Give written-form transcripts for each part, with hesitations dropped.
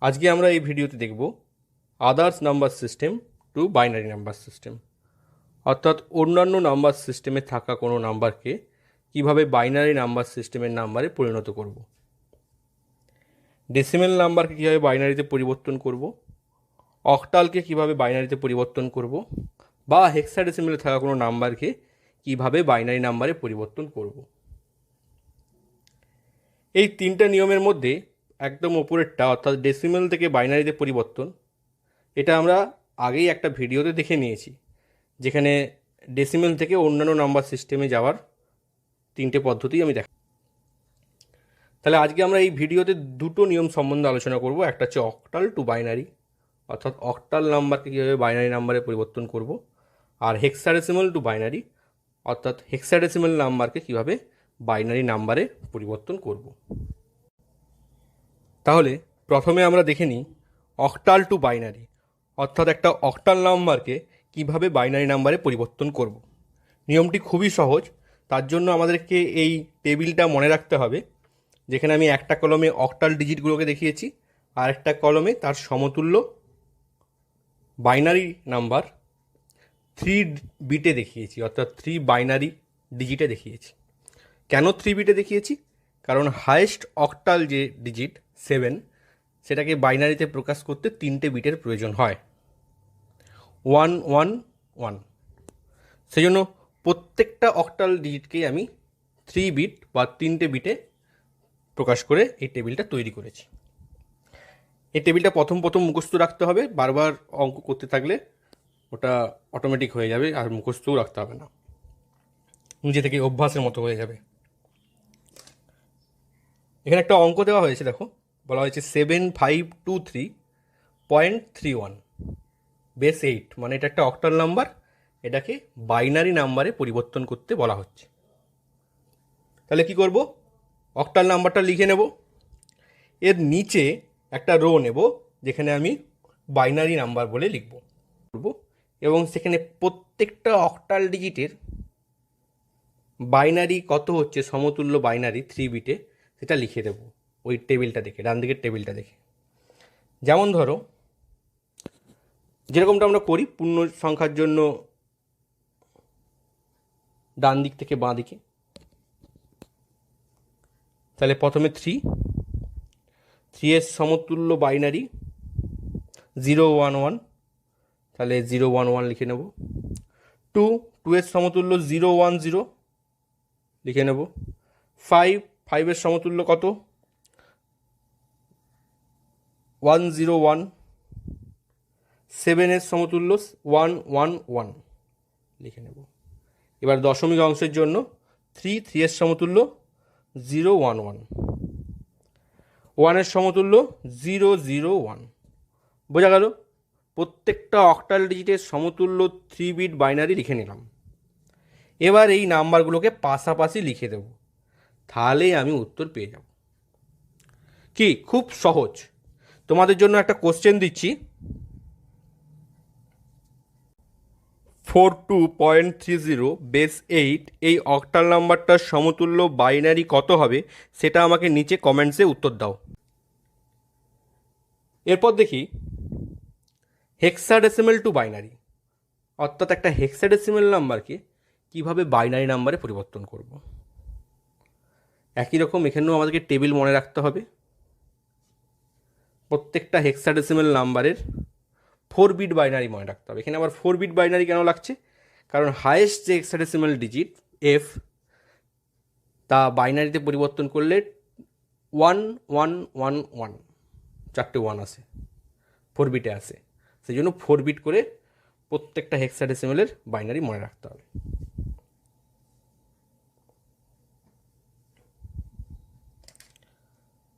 আজকে আমরা এই ভিডিওতে দেখব others number system two binary number system, অর্থাৎ অন্যান্য নাম্বার সিস্টেমে থাকা কোনো নাম্বারকে কিভাবে বাইনারি নাম্বার সিস্টেমের নাম্বারে পরিণত করব। ডেসিমেল নাম্বারকে কীভাবে বাইনারিতে পরিবর্তন করব, অক্টালকে কিভাবে বাইনারিতে পরিবর্তন করব, বা হেক্সাডেসিমেলে থাকা কোনো নাম্বারকে কিভাবে বাইনারি নাম্বারে পরিবর্তন করব। এই তিনটা নিয়মের মধ্যে একদম ওপরেরটা অর্থাৎ ডেসিমেল থেকে বাইনারিতে পরিবর্তন, এটা আমরা আগেই একটা ভিডিওতে দেখে নিয়েছি, যেখানে ডেসিমেল থেকে অন্যান্য নাম্বার সিস্টেমে যাওয়ার তিনটে পদ্ধতি আমি দেখ। তাহলে আজকে আমরা এই ভিডিওতে দুটো নিয়ম সম্বন্ধে আলোচনা করব। একটা হচ্ছে অক্টাল টু বাইনারি, অর্থাৎ অক্টাল নাম্বারকে কীভাবে বাইনারি নাম্বারে পরিবর্তন করব, আর হেক্সাডেসিমাল টু বাইনারি, অর্থাৎ হেক্সাডেসিমাল নাম্বারকে কীভাবে বাইনারি নাম্বারে পরিবর্তন করব। তাহলে প্রথমে আমরা দেখে নিই অক্টাল টু বাইনারি, অর্থাৎ একটা অক্টাল নাম্বারকে কিভাবে বাইনারি নাম্বারে পরিবর্তন করব। নিয়মটি খুবই সহজ, তার জন্য আমাদেরকে এই টেবিলটা মনে রাখতে হবে, যেখানে আমি একটা কলমে অক্টাল ডিজিটগুলোকে দেখিয়েছি আর একটা কলমে তার সমতুল্য বাইনারি নাম্বার 3 বিটে দেখিয়েছি, অর্থাৎ 3 বাইনারি ডিজিটে দেখিয়েছি। কেন 3 বিটে দেখিয়েছি? কারণ হায়েস্ট অক্টাল যে ডিজিট 7, সেটাকে বাইনারিতে প্রকাশ করতে 3টে বিটের প্রয়োজন হয়, 1 1 1। সেই জন্য প্রত্যেকটা অক্টাল ডিজিটকেই আমি 3 বিট বা 3টে বিটে প্রকাশ করে এই টেবিলটা তৈরি করেছি। এই টেবিলটা প্রথম মুখস্থ রাখতে হবে, বারবার অঙ্ক করতে থাকলে ওটা অটোমেটিক হয়ে যাবে, আর মুখস্থও রাখতে হবে না, নিজে থেকে অভ্যাসের মতো হয়ে যাবে। এখানে একটা অঙ্ক দেওয়া হয়েছে, দেখো, বলা হয়েছে 7523.31 বেস 8, মানে এটা একটা অক্টাল নাম্বার, এটাকে বাইনারি নাম্বারে পরিবর্তন করতে বলা হচ্ছে। তাহলে কি করব? অক্টাল নাম্বারটা লিখে নেব, এর নিচে একটা রো নেব যেখানে আমি বাইনারি নাম্বার বলে লিখব, এবং সেখানে প্রত্যেকটা অক্টাল ডিজিটের বাইনারি কত হচ্ছে, সমতুল্য বাইনারি 3 বিটে, সেটা লিখে দেব ওই টেবিলটা দেখে, ডান দিকের টেবিলটা দেখে। যেমন ধরো, যেরকমটা আমরা করি পূর্ণ সংখ্যার জন্য ডান দিক থেকে বাঁ দিকে। তাহলে প্রথমে 3 এর সমতুল্য বাইনারি 0 1 1, তাহলে 0 1 1 লিখে নেব। 2 এর সমতুল্য 0 1 0 লিখে নেব। 5 এর সমতুল্য কত? 1 0 1। 7 এর সমতুল্য 1 1 1 লিখে নেব। এবার দশমিক অংশের জন্য 3 এর সমতুল্য 0 1 1। 1 এর সমতুল্য 0 0 1। বোঝা গেল? প্রত্যেকটা অক্টাল ডিজিটের সমতুল্য 3 বিট বাইনারি লিখে নিলাম। এবার এই নাম্বারগুলোকে পাশাপাশি লিখে দেব, তাহলেই আমি উত্তর পেয়ে যাব। কি খুব সহজ। তোমাদের জন্য একটা কোশ্চেন দিচ্ছি, 42.30 বেস 8 এই অক্টাল নাম্বারটার সমতুল্য বাইনারি কত হবে, সেটা আমাকে নিচে কমেন্টসে উত্তর দাও। এরপর দেখি হেক্সাডেসিমেল টু বাইনারি, অর্থাৎ একটা হেক্সাডেসিমেল নাম্বারকে কিভাবে বাইনারি নাম্বারে পরিবর্তন করব। একই রকম এখানেও আমাদেরকে টেবিল মনে রাখতে হবে। প্রত্যেকটা হেক্সাডেসিমেল নাম্বারের 4 বিট বাইনারি মনে রাখতে হবে। এখানে আবার 4 বিট বাইনারি কেন লাগছে? কারণ হায়েস্ট যে হেক্সাডেসিমেল ডিজিট এফ, তা বাইনারিতে পরিবর্তন করলে 1 1 1 1, 4টে 1 আসে, 4 বিটে আসে। সেই জন্য 4 বিট করে প্রত্যেকটা হেক্সাডেসিমেলের বাইনারি মনে রাখতে হবে।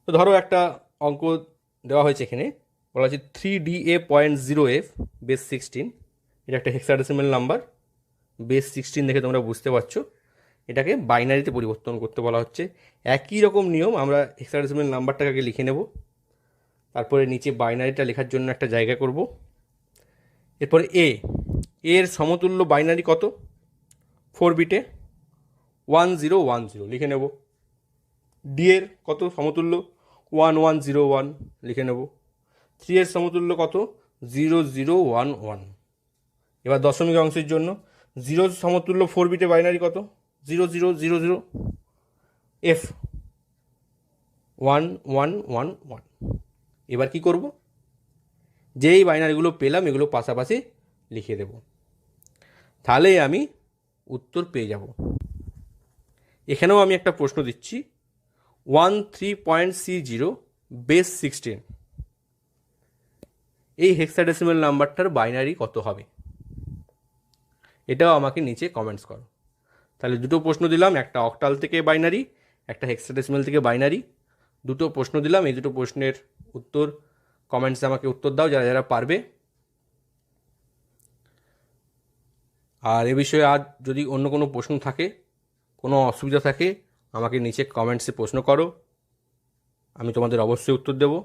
তো ধরো একটা অঙ্ক দেওয়া হয়েছে, এখানে বলা হচ্ছে 3DA.0F বেস 16, এটা একটা হেক্সাডেসিমেল নাম্বার। বেস 16 দেখে তোমরা বুঝতে পারছো এটাকে বাইনারিতে পরিবর্তন করতে বলা হচ্ছে। একই রকম নিয়ম, আমরা হেক্সাডেসিমেল নাম্বারটাকে আগে লিখে নেব, তারপরে নিচে বাইনারিটা লেখার জন্য একটা জায়গা করব। এরপরে এর সমতুল্য বাইনারি কত? 4 বিটে 1 0 1 0 লিখে নেব। ডি এর কত সমতুল্য? 1 1 0 1 লিখে নেব। 3 এর সমতুল্য কত? 0011। এবার দশমিক অংশের জন্য 0 সমতুল্য 4 বিটে বাইনারি কত? 0000 F 1111। এবার কি করব? যেই বাইনারিগুলো পেলাম এগুলো পাশাপাশি লিখে দেব, তাহলেই আমি উত্তর পেয়ে যাব। এখানেও আমি একটা প্রশ্ন দিচ্ছি, 13.C0 বেস 16 এই হেক্সাডেসিমাল নাম্বারটার বাইনারি কত হবে? এটাও আমাকে নিচে কমেন্টস করো। তাহলে দুটো প্রশ্ন দিলাম, একটা অক্টাল থেকে বাইনারি, একটা হেক্সাডেসিমাল থেকে বাইনারি। দুটো প্রশ্ন দিলাম, এই দুটো প্রশ্নের উত্তর কমেন্টসে আমাকে উত্তর দাও যারা যারা পারবে। আর এ বিষয়ে আর যদি অন্য কোনো প্রশ্ন থাকে, কোনো অসুবিধা থাকে, আমাকে নিচে কমেন্টসে প্রশ্ন করো, আমি তোমাদের অবশ্যই উত্তর দেবো।